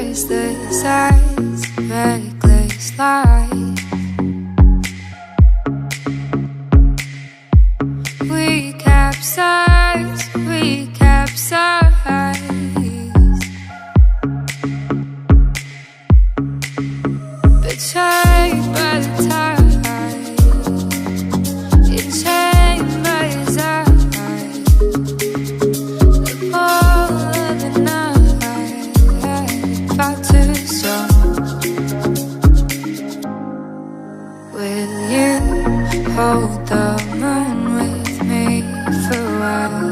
faceless eyes, reckless lies. We capsize, we capsize. Betrayed by the tide, enchained by his eyes. The pull of the night, about to stop. Will you hold the moon with me for a while?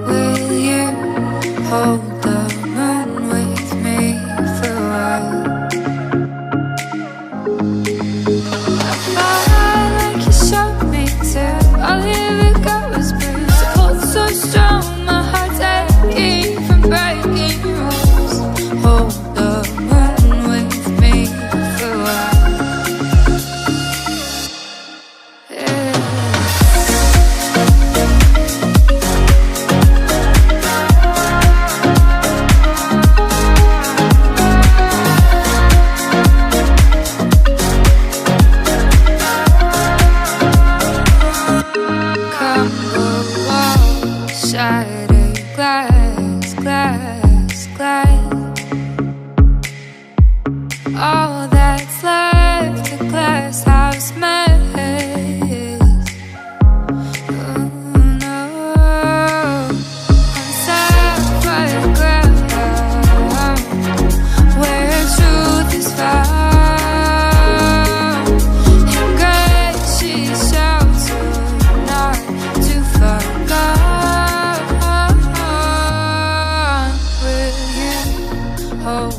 Will you hold the moon with me for a while? I fly like you shot me to. All here it goes bruised. The pull's so strong, my heart's aching from breaking rules. Hold the moon with me for a while. Yeah. Crumble walls, shattered glass, glass, glass. All that's left a glass house mess. Oh no, I'm sad by the ground where truth is found. In grace she sheltered, not too far gone. Will you hold